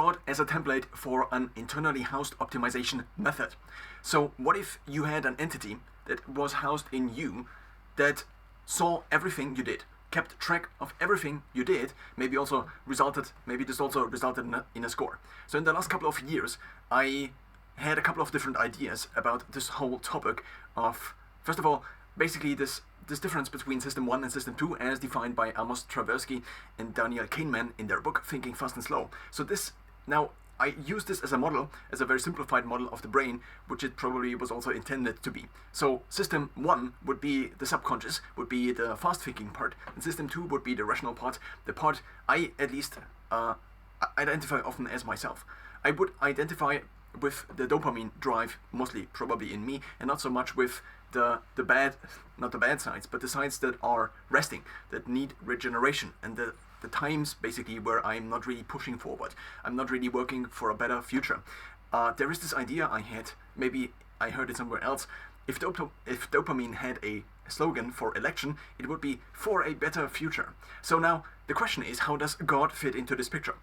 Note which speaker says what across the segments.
Speaker 1: God as a template for an internally housed optimization method. So what if you had an entity that was housed in you that saw everything you did, kept track of everything you did, maybe this also resulted in a score. So in the last couple of years, I had a couple of different ideas about this whole topic of, first of all, basically this difference between System 1 and System 2 as defined by Amos Tversky and Daniel Kahneman in their book Thinking Fast and Slow. So now I use this as a model, as a very simplified model of the brain, which it probably was also intended to be. So System 1 would be the subconscious, would be the fast thinking part, and System 2 would be the rational part, the part I at least identify often as myself. I would identify with the dopamine drive, mostly probably in me, and not so much with not the bad sides, but the sides that are resting, that need regeneration, and the times basically where I'm not really pushing forward. I'm not really working for a better future. There is this idea I had, maybe I heard it somewhere else, if dopamine had a slogan for election, it would be for a better future. So now the question is, how does God fit into this picture?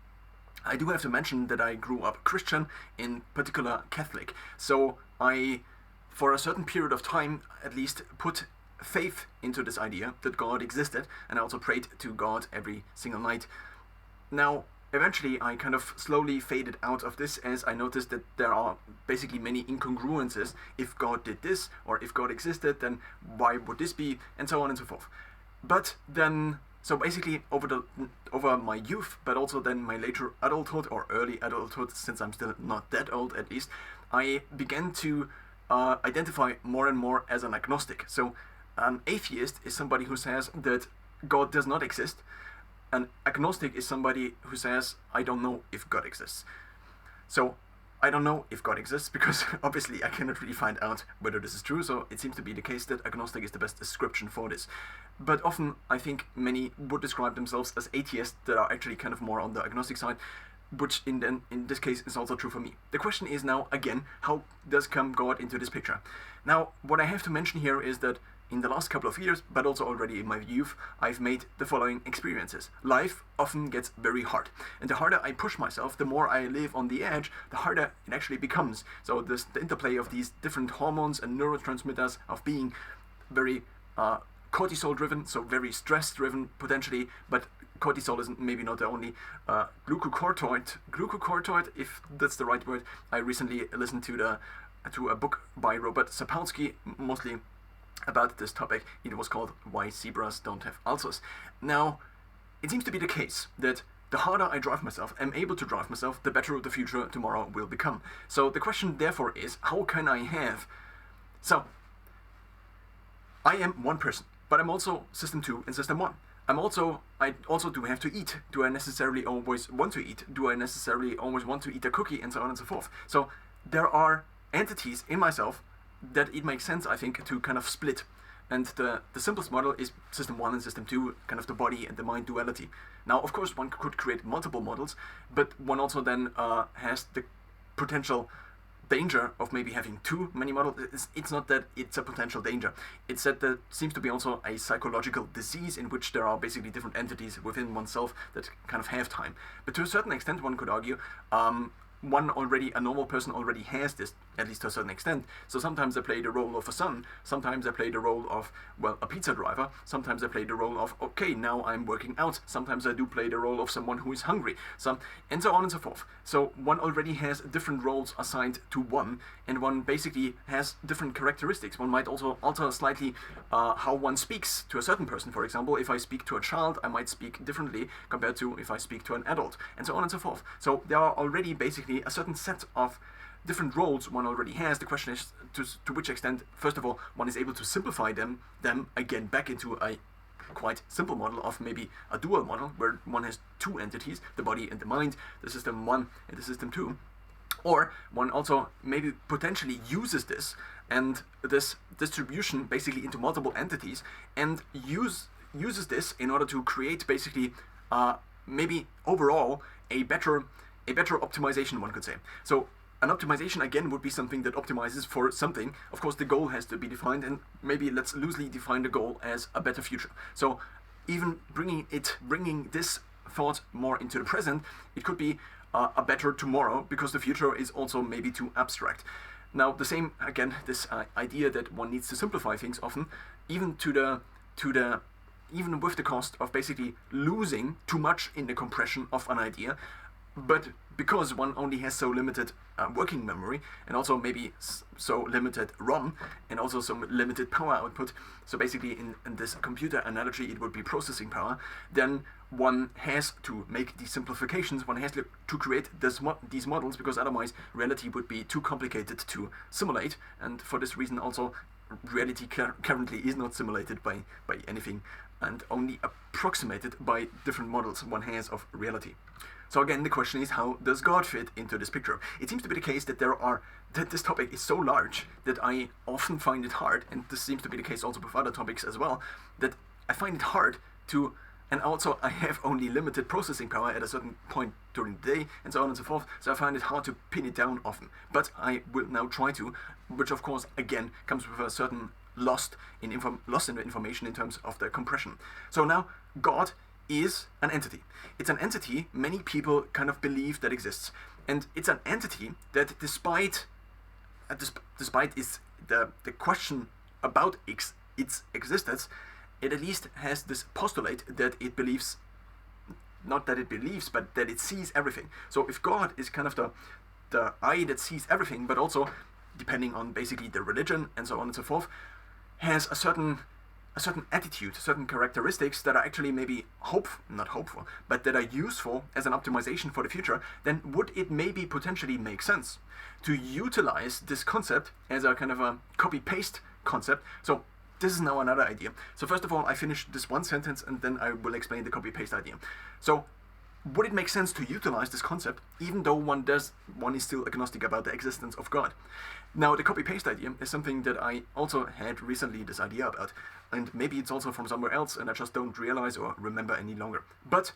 Speaker 1: I do have to mention that I grew up Christian, in particular Catholic. So I, for a certain period of time, at least put faith into this idea that God existed, and I also prayed to God every single night. Now, eventually I kind of slowly faded out of this as I noticed that there are basically many incongruences. If God did this, or if God existed, then why would this be, and so on and so forth. But then, so basically over my youth, but also then my later adulthood or early adulthood, since I'm still not that old at least, I began to identify more and more as an agnostic. So an atheist is somebody who says that God does not exist. An agnostic is somebody who says, I don't know if God exists. So I don't know if God exists because obviously I cannot really find out whether this is true, so it seems to be the case that agnostic is the best description for this. But often I think many would describe themselves as atheists that are actually kind of more on the agnostic side, which in this case is also true for me. The question is now, again, how does God into this picture? Now, what I have to mention here is that in the last couple of years, but also already in my youth, I've made the following experiences. Life often gets very hard. And the harder I push myself, the more I live on the edge, the harder it actually becomes. So the interplay of these different hormones and neurotransmitters of being very cortisol driven, so very stress driven potentially, but cortisol is maybe not the only glucocorticoid, if that's the right word. I recently listened to a book by Robert Sapolsky, mostly about this topic. It was called Why Zebras Don't Have Ulcers. Now, it seems to be the case that the harder I drive myself, am able to drive myself, the better the future tomorrow will become. So the question therefore is, how can I have... So, I am one person, but I'm also System 2 and System 1. I also do have to eat. Do I necessarily always want to eat? Do I necessarily always want to eat a cookie? And so on and so forth. So there are entities in myself that it makes sense, I think, to kind of split. And the simplest model is System 1 and System 2, kind of the body and the mind duality. Now, of course, one could create multiple models, but one also then has the potential danger of maybe having too many models. It's not that it's a potential danger. It's that there seems to be also a psychological disease in which there are basically different entities within oneself that kind of have time. But to a certain extent, one could argue, a normal person already has this, at least to a certain extent. So sometimes I play the role of a son, sometimes I play the role of, well, a pizza driver, sometimes I play the role of, okay, now I'm working out, sometimes I do play the role of someone who is hungry, and so on and so forth. So one already has different roles assigned to one, and one basically has different characteristics. One might also alter slightly how one speaks to a certain person. For example, if I speak to a child, I might speak differently compared to if I speak to an adult, and so on and so forth. So there are already basically a certain set of different roles one already has. The question is to which extent, first of all, one is able to simplify them again back into a quite simple model of maybe a dual model where one has two entities, the body and the mind, the System 1 and the System 2. Or one also maybe potentially uses this and this distribution basically into multiple entities and uses this in order to create basically maybe overall a better optimization, one could say. So an optimization again would be something that optimizes for something. Of course, the goal has to be defined, and maybe let's loosely define the goal as a better future. So even bringing this thought more into the present, it could be a better tomorrow, because the future is also maybe too abstract. Now, the same again, this idea that one needs to simplify things often, even even with the cost of basically losing too much in the compression of an idea, but because one only has so limited working memory, and also maybe so limited ROM, and also some limited power output, so basically in this computer analogy it would be processing power, then one has to make these simplifications, one has to create these models, because otherwise reality would be too complicated to simulate, and for this reason also reality currently is not simulated by anything, and only approximated by different models one has of reality. So again, the question is, how does God fit into this picture? It seems to be the case that this topic is so large that I often find it hard, and this seems to be the case also with other topics as well, that I find it hard to, and also I have only limited processing power at a certain point during the day, and so on and so forth, so I find it hard to pin it down often. But I will now try to, which of course again comes with a certain loss in the information in terms of the compression. So now, God is an entity. It's an entity many people kind of believe that exists, and it's an entity that despite is the question about its existence, it at least has this postulate that it believes, not that it believes, but that it sees everything. So if God is kind of the eye that sees everything, but also, depending on basically the religion and so on and so forth, has a certain attitude, certain characteristics that are actually maybe not hopeful, but that are useful as an optimization for the future, then would it maybe potentially make sense to utilize this concept as a kind of a copy-paste concept? So this is now another idea. So first of all, I finish this one sentence and then I will explain the copy-paste idea. So would it make sense to utilize this concept even though one is still agnostic about the existence of God? Now, the copy-paste idea is something that I also had recently this idea about, and maybe it's also from somewhere else and I just don't realize or remember any longer. But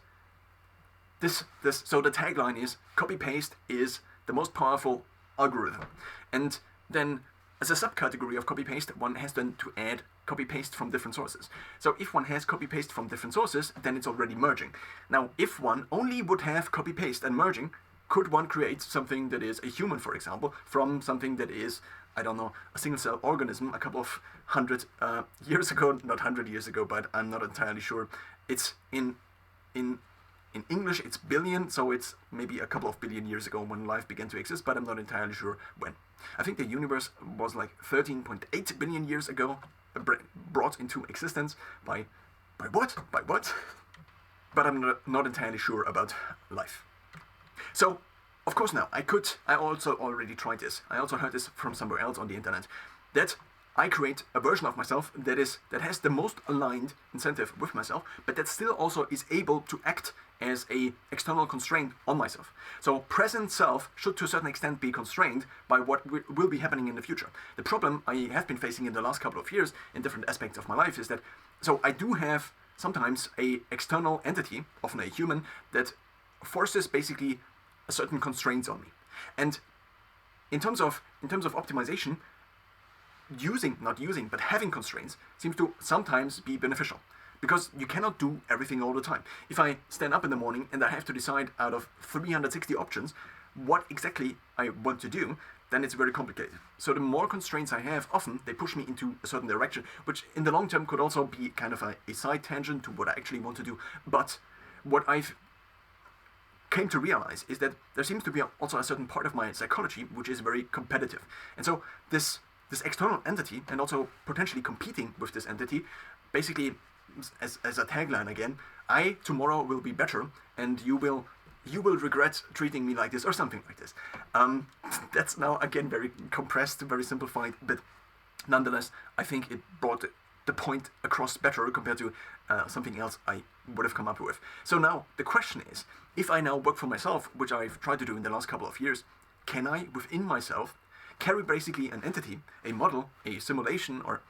Speaker 1: so the tagline is, copy-paste is the most powerful algorithm. And then as a subcategory of copy-paste, one has then to add copy-paste from different sources. So if one has copy-paste from different sources, then it's already merging. Now, if one only would have copy-paste and merging, could one create something that is a human, for example, from something that is, I don't know, a single-cell organism a couple of years ago, not 100 years ago, but I'm not entirely sure. It's in English, it's billion, so it's maybe a couple of billion years ago when life began to exist, but I'm not entirely sure when. I think the universe was like 13.8 billion years ago, brought into existence by what? By what? But I'm not entirely sure about life. So, of course now, I also already tried this. I also heard this from somewhere else on the internet, that I create a version of myself that has the most aligned incentive with myself, but that still also is able to act as a external constraint on myself. So present self should to a certain extent be constrained by what will be happening in the future. The problem I have been facing in the last couple of years in different aspects of my life is that, so I do have sometimes a external entity, often a human, that forces basically a certain constraints on me. And in terms of optimization, not using, but having constraints seems to sometimes be beneficial, because you cannot do everything all the time. If I stand up in the morning and I have to decide out of 360 options what exactly I want to do, then it's very complicated. So the more constraints I have, often they push me into a certain direction, which in the long term could also be kind of a side tangent to what I actually want to do. But what I've came to realize is that there seems to be also a certain part of my psychology which is very competitive. And so this external entity, and also potentially competing with this entity, basically as a tagline again, I tomorrow will be better and you will regret treating me like this, or something like this. That's now again very compressed, very simplified, but nonetheless I think it brought the point across better compared to something else I would have come up with. So now the question is, if I now work for myself, which I've tried to do in the last couple of years, can I within myself carry basically an entity, a model, a simulation, or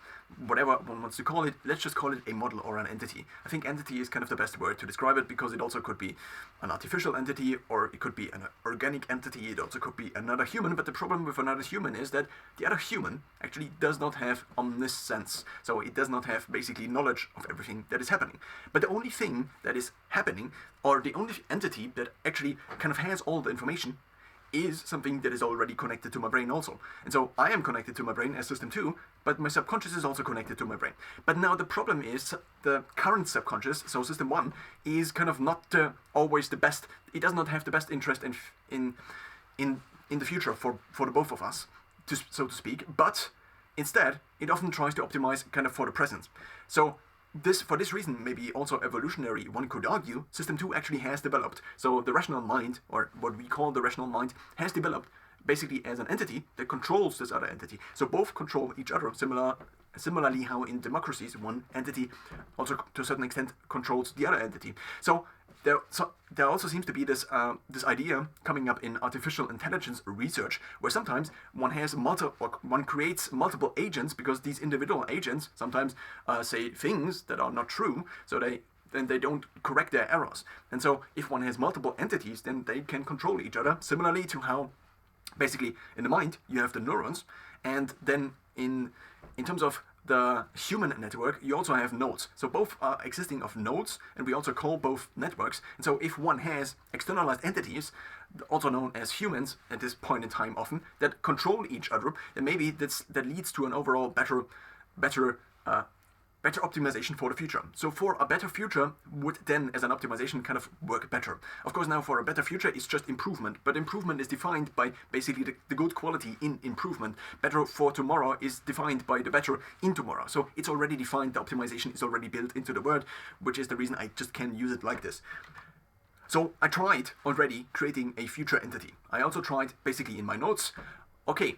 Speaker 1: whatever one wants to call it. Let's just call it a model or an entity. I think entity is kind of the best word to describe it, because it also could be an artificial entity, or it could be an organic entity, it also could be another human. But the problem with another human is that the other human actually does not have omniscience, so it does not have basically knowledge of everything that is happening. But the only thing that is happening, or the only entity that actually kind of has all the information, is something that is already connected to my brain also. And so I am connected to my brain as System 2, but my subconscious is also connected to my brain. But now the problem is the current subconscious, so System 1, is kind of not always the best. It does not have the best interest in the future for the both of us, so to speak, but instead it often tries to optimize kind of for the present. So for this reason, maybe also evolutionary, one could argue, System 2 actually has developed. So the rational mind, or what we call the rational mind, has developed basically as an entity that controls this other entity. So both control each other, similarly how in democracies one entity also to a certain extent controls the other entity. So there also seems to be this idea coming up in artificial intelligence research, where sometimes one creates multiple agents, because these individual agents sometimes say things that are not true, so then they don't correct their errors. And so if one has multiple entities, then they can control each other, similarly to how basically in the mind you have the neurons, and then in terms of the human network, you also have nodes. So both are existing of nodes, and we also call both networks. And so if one has externalized entities, also known as humans at this point in time often, that control each other, then maybe that leads to an overall better optimization for the future. So for a better future would then, as an optimization, kind of work better. Of course, now for a better future, it's just improvement, but improvement is defined by basically the good quality in improvement. Better for tomorrow is defined by the better in tomorrow. So it's already defined, the optimization is already built into the word, which is the reason I just can use it like this. So I tried already creating a future entity. I also tried basically in my notes, okay,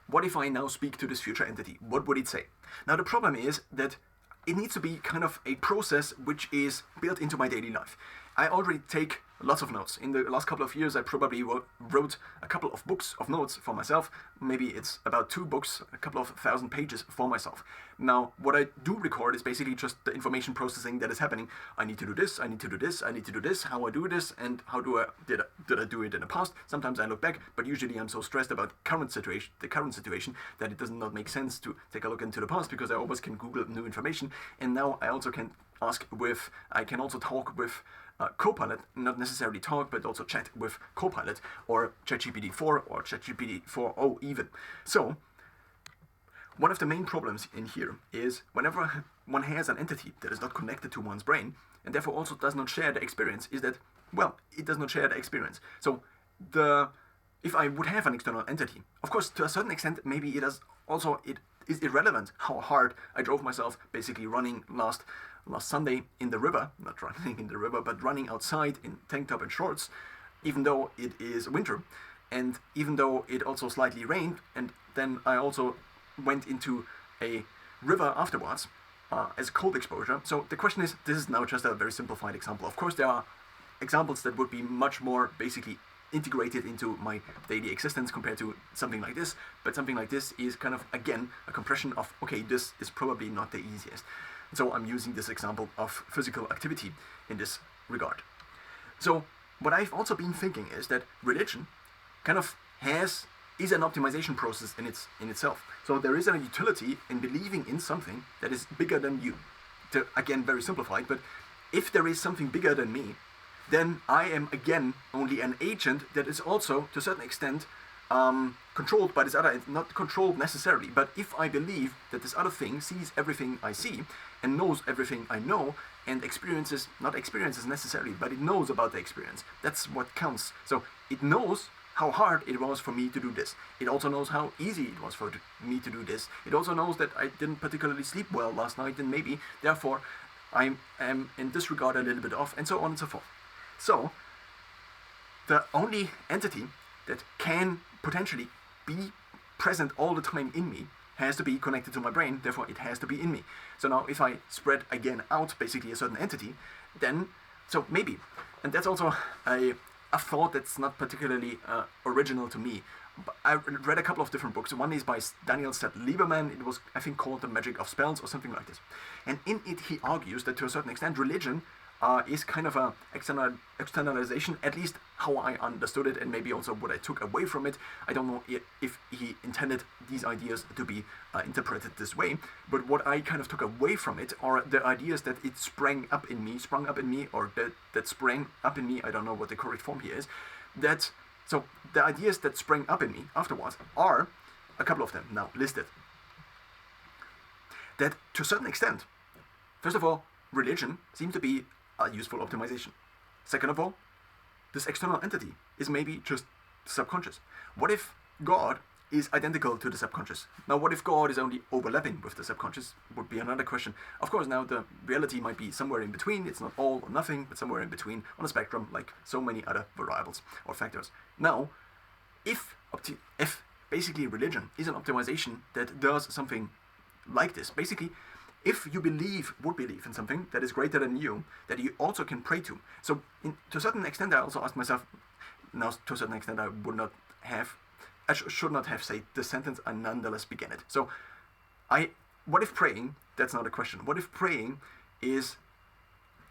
Speaker 1: what if I now speak to this future entity? What would it say? Now the problem is that it needs to be kind of a process which is built into my daily life. I already take lots of notes. In the last couple of years, I probably wrote a couple of books of notes for myself. Maybe it's about 2 books, a couple of 1,000 pages for myself. Now, what I do record is basically just the information processing that is happening. I need to do this, I need to do this, I need to do this, how I do this, and how did I do it in the past. Sometimes I look back, but usually I'm so stressed about the current situation, that it does not make sense to take a look into the past, because I always can Google new information. And now I also can I can also talk with Copilot, not necessarily talk, but also chat with Copilot, or ChatGPT 4, or ChatGPT 4o even. So, one of the main problems in here is whenever one has an entity that is not connected to one's brain, and therefore also does not share the experience, is that, well, it does not share the experience. So, if I would have an external entity, of course, to a certain extent, maybe it is irrelevant how hard I drove myself basically running last Sunday in the river, not running in the river, but running outside in tank top and shorts, even though it is winter, and even though it also slightly rained, and then I also went into a river afterwards as cold exposure. So the question is, this is now just a very simplified example. Of course, there are examples that would be much more basically integrated into my daily existence compared to something like this, but something like this is kind of, again, a compression of, okay, this is probably not the easiest. So I'm using this example of physical activity in this regard. So what I've also been thinking is that religion kind of is an optimization process in itself. So there is a utility in believing in something that is bigger than you. Again, very simplified, but if there is something bigger than me, then I am again only an agent that is also, to a certain extent, controlled by this other, not controlled necessarily, but if I believe that this other thing sees everything I see and knows everything I know and not experiences necessarily, but it knows about the experience. That's what counts. So it knows how hard it was for me to do this. It also knows how easy it was for me to do this. It also knows that I didn't particularly sleep well last night, and maybe, therefore, I am in this regard a little bit off, and so on and so forth. So, the only entity that can potentially be present all the time in me has to be connected to my brain, therefore it has to be in me. So now if I spread again out basically a certain entity, then, so maybe, and that's also a a thought that's not particularly original to me. I read a couple of different books. One is by Daniel Z. Lieberman. It was, I think, called The Magic of Spells or something like this. And in it, he argues that to a certain extent, religion is kind of a externalization, at least how I understood it, and maybe also what I took away from it. I don't know if he intended these ideas to be interpreted this way, but what I kind of took away from it are the ideas that it sprung up in me, or that sprang up in me, I don't know what the correct form here is, so the ideas that sprang up in me afterwards are a couple of them now listed. That to a certain extent, first of all, religion seems to be a useful optimization. Second of all, this external entity is maybe just subconscious. What if God is identical to the subconscious? Now, what if God is only overlapping with the subconscious? Would be another question. Of course, now the reality might be somewhere in between. It's not all or nothing, but somewhere in between on a spectrum, like so many other variables or factors. Now, if basically religion is an optimization that does something like this, basically, if you would believe in something that is greater than you, that you also can pray to. So, to a certain extent, I also asked myself, now to a certain extent, I should not have said the sentence, I nonetheless began it. So, what if praying, that's not a question, what if praying is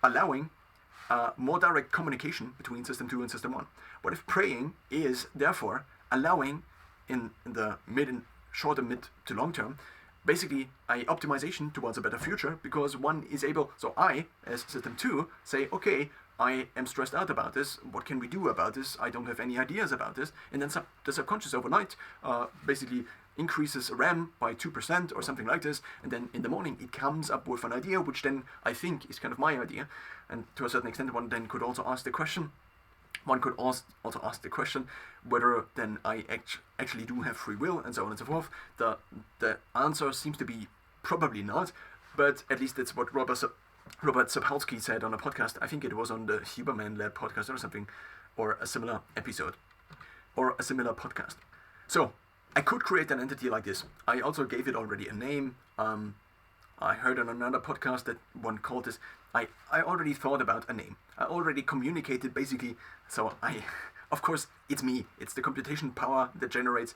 Speaker 1: allowing more direct communication between System 2 and System 1? What if praying is, therefore, allowing, in the short and mid to long term, basically a optimization towards a better future, because one is able, so I, as System 2, say, okay, I am stressed out about this, what can we do about this, I don't have any ideas about this, and then the subconscious overnight basically increases RAM by 2% or something like this, and then in the morning it comes up with an idea, which then I think is kind of my idea, and to a certain extent one then could also ask the question, whether then I actually do have free will, and so on and so forth. The answer seems to be probably not, but at least that's what Robert Sapolsky said on a podcast. I think it was on the Huberman Lab podcast or something, or a similar episode, or a similar podcast. So, I could create an entity like this. I also gave it already a name. I heard on another podcast that one called this. I already thought about a name. I already communicated basically. So of course, it's me. It's the computation power that generates.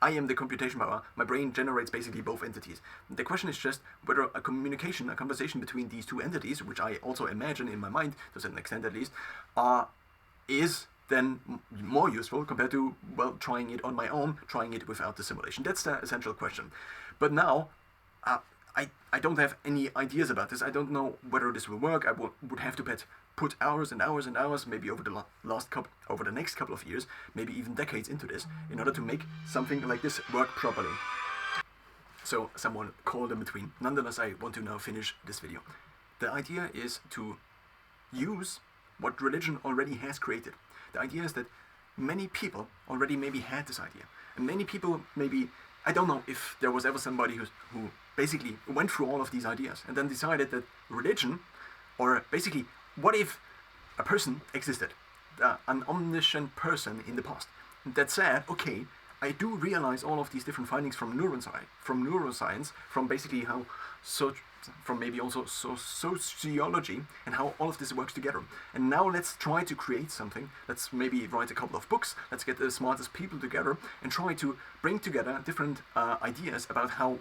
Speaker 1: I am the computation power. My brain generates basically both entities. The question is just whether a conversation between these two entities, which I also imagine in my mind, to a certain extent at least, is then more useful compared to, well, trying it on my own, trying it without the simulation. That's the essential question. But now, I don't have any ideas about this. I don't know whether this will work. I would have to put hours and hours and hours, maybe over the next couple of years, maybe even decades into this, in order to make something like this work properly. So someone called in between. Nonetheless, I want to now finish this video. The idea is to use what religion already has created. The idea is that many people already maybe had this idea. And many people maybe, I don't know if there was ever somebody who basically went through all of these ideas and then decided that religion, or basically, what if a person existed, an omniscient person in the past, that said, okay, I do realize all of these different findings from neuroscience, from basically from maybe also sociology, and how all of this works together. And now let's try to create something. Let's maybe write a couple of books. Let's get the smartest people together and try to bring together different ideas about how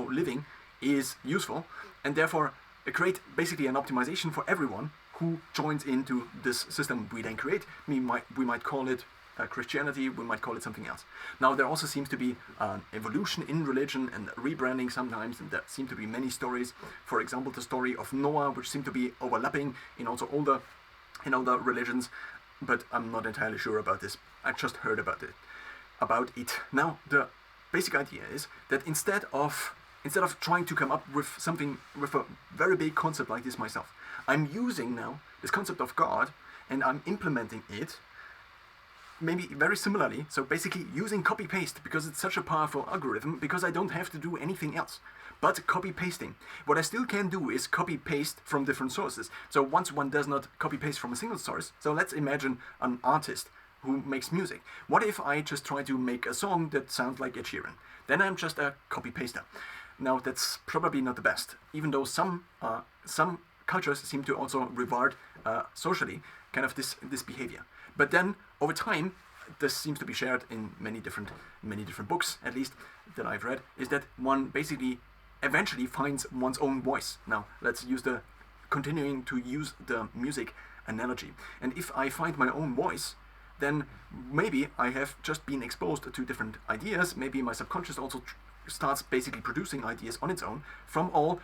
Speaker 1: living is useful, and therefore create basically an optimization for everyone who joins into this system we then create. We might call it Christianity, we might call it something else. Now, there also seems to be an evolution in religion and rebranding sometimes, and there seem to be many stories. For example, the story of Noah, which seem to be overlapping in also older religions, but I'm not entirely sure about this. I just heard about it. Now, the basic idea is that instead of trying to come up with something with a very big concept like this myself, I'm using now this concept of God and I'm implementing it maybe very similarly, so basically using copy-paste, because it's such a powerful algorithm, because I don't have to do anything else but copy-pasting. What I still can do is copy-paste from different sources. So once one does not copy-paste from a single source, so let's imagine an artist who makes music. What if I just try to make a song that sounds like Ed Sheeran? Then I'm just a copy-paster. Now, that's probably not the best, even though some cultures seem to also reward socially kind of this behavior. But then over time, this seems to be shared in many different books, at least that I've read, is that one basically eventually finds one's own voice. Now let's continuing to use the music analogy. And if I find my own voice, then maybe I have just been exposed to different ideas. Maybe my subconscious also starts basically producing ideas on its own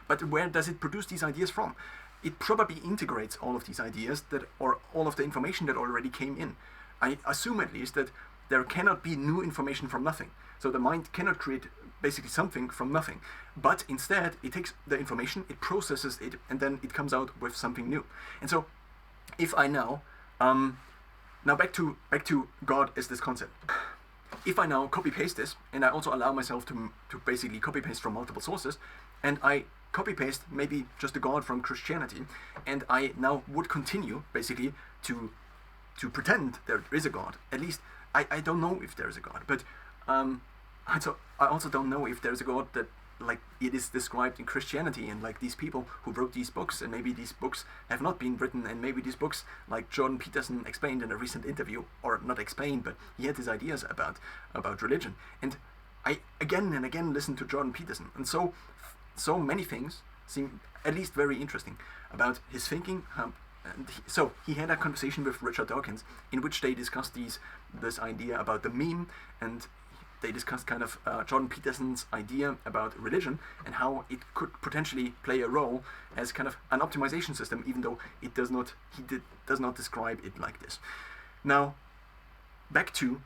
Speaker 1: but where does it produce these ideas from? It probably integrates all of these ideas or all of the information that already came in. I assume at least that there cannot be new information from nothing. So the mind cannot create basically something from nothing. But instead, it takes the information, it processes it, and then it comes out with something new. And so, if I now back to God as this concept. If I now copy paste this, and I also allow myself to basically copy paste from multiple sources, and I copy paste maybe just the God from Christianity, and I now would continue basically to pretend there is a God. At least I don't know if there is a God, but I also don't know if there is a God that like it is described in Christianity, and like these people who wrote these books, and maybe these books have not been written, and maybe these books, like Jordan Peterson explained in a recent interview, or not explained, but he had his ideas about religion, and I again and again listened to Jordan Peterson, and so many things seem at least very interesting about his thinking. So he had a conversation with Richard Dawkins in which they discussed this idea about the meme, and they discussed kind of Jordan Peterson's idea about religion and how it could potentially play a role as kind of an optimization system, even though he does not describe it like this. Now, back to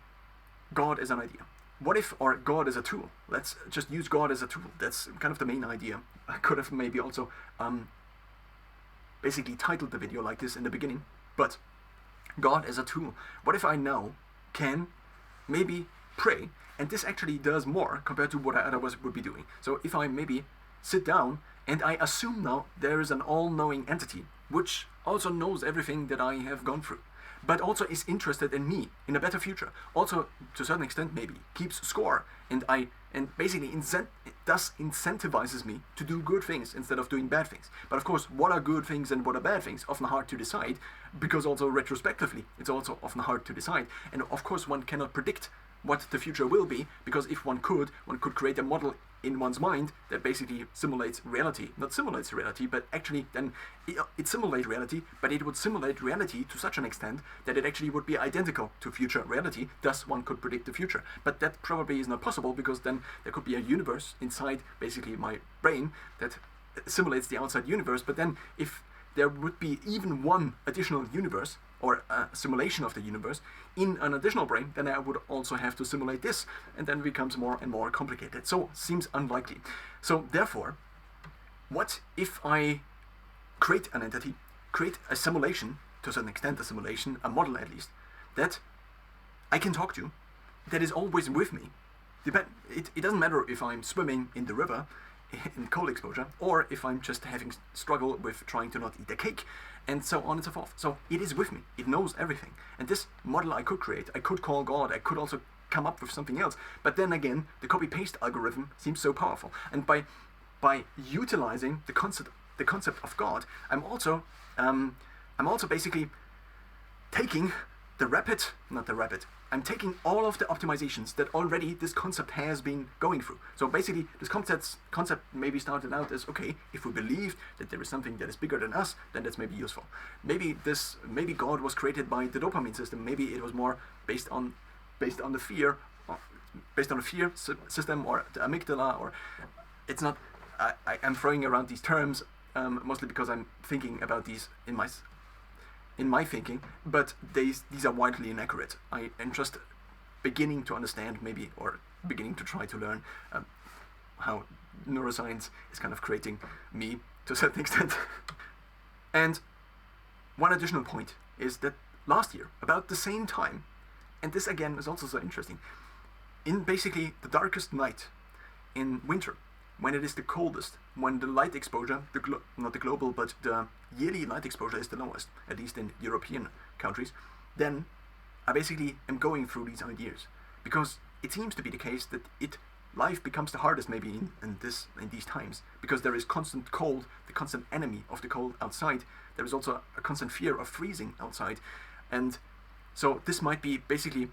Speaker 1: God as an idea. What if, or God as a tool? Let's just use God as a tool. That's kind of the main idea. I could have maybe also basically titled the video like this in the beginning, but God as a tool. What if I now can maybe pray, and this actually does more compared to what I otherwise would be doing. So if I maybe sit down and I assume now there is an all-knowing entity which also knows everything that I have gone through, but also is interested in me, in a better future, also to a certain extent maybe keeps score, and basically thus incentivizes me to do good things instead of doing bad things. But of course, what are good things and what are bad things? Often hard to decide, because also retrospectively it's also often hard to decide. And of course one cannot predict what the future will be, because if one could create a model in one's mind that basically simulates reality. Not simulates reality, but actually then it simulates reality, but it would simulate reality to such an extent that it actually would be identical to future reality, thus one could predict the future. But that probably is not possible, because then there could be a universe inside basically my brain that simulates the outside universe, but then if there would be even one additional universe, or a simulation of the universe, in an additional brain, then I would also have to simulate this, and then it becomes more and more complicated. So, seems unlikely. So, therefore, what if I create an entity, create a simulation, to a certain extent a simulation, a model at least, that I can talk to, that is always with me. It doesn't matter if I'm swimming in the river, in cold exposure, or if I'm just having struggle with trying to not eat a cake, and so on and so forth. So it is with me, it knows everything. And this model I could create, I could call God, I could also come up with something else. But then again, the copy-paste algorithm seems so powerful. And by utilizing the concept of God, I'm also basically taking I'm taking all of the optimizations that already this concept has been going through. So basically, this concept maybe started out as, okay, if we believe that there is something that is bigger than us, then that's maybe useful. Maybe God was created by the dopamine system. Maybe it was more based on the fear system, or the amygdala, or it's not. I'm throwing around these terms mostly because I'm thinking about these in my thinking, but these are widely inaccurate. I am just beginning to understand, maybe, or beginning to try to learn how neuroscience is kind of creating me to a certain extent. And one additional point is that last year, about the same time, and this again is also so interesting, in basically the darkest night in winter, when it is the coldest, when the light exposure, not the global, but the yearly light exposure is the lowest, at least in European countries, then I basically am going through these ideas. Because it seems to be the case that it life becomes the hardest maybe in these times, because there is constant cold, the constant enemy of the cold outside. There is also a constant fear of freezing outside, and so this might be basically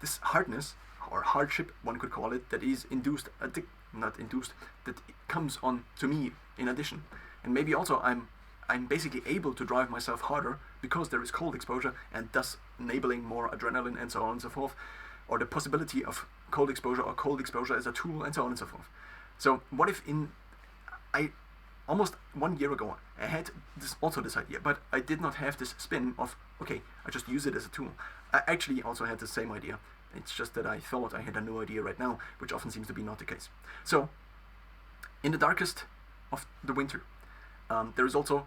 Speaker 1: this hardness or hardship, one could call it, that is induced, not induced, that comes on to me in addition. And maybe also I'm basically able to drive myself harder because there is cold exposure, and thus enabling more adrenaline and so on and so forth, or the possibility of cold exposure or cold exposure as a tool and so on and so forth. So what if I almost 1 year ago I had this idea, but I did not have this spin of, okay, I just use it as a tool. I actually also had the same idea. It's just that I thought I had a new idea right now, which often seems to be not the case. So in the darkest of the winter, there is also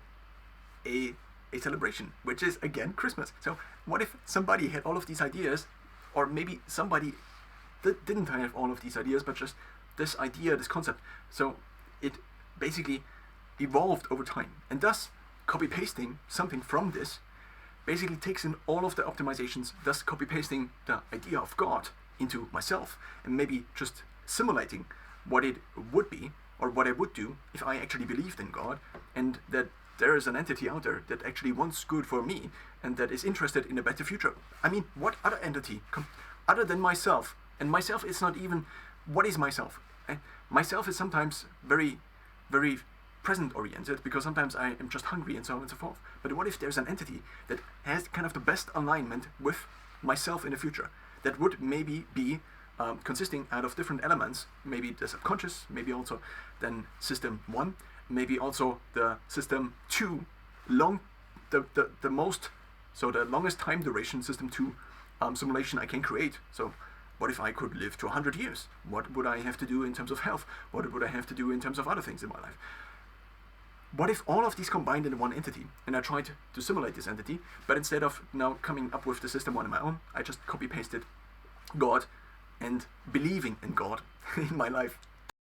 Speaker 1: a celebration, which is again Christmas. So what if somebody had all of these ideas, or maybe somebody that didn't have all of these ideas, but just this idea, this concept. So it basically evolved over time, and thus copy-pasting something from this basically takes in all of the optimizations, thus copy-pasting the idea of God into myself, and maybe just simulating what it would be, or what I would do if I actually believed in God, and that there is an entity out there that actually wants good for me, and that is interested in a better future. I mean, what other entity other than myself? And myself is not even, what is myself? Myself is sometimes very, very present oriented, because sometimes I am just hungry and so on and so forth. But what if there's an entity that has kind of the best alignment with myself in the future, that would maybe be consisting out of different elements, maybe the subconscious, maybe also then system 1, maybe also the system 2, the longest time duration system 2 simulation I can create. So what if I could live to 100 years? What would I have to do in terms of health? What would I have to do in terms of other things in my life? What if all of these combined in one entity, and I tried to simulate this entity, but instead of now coming up with the system 1 on my own, I just copy-pasted God and believing in God in my life.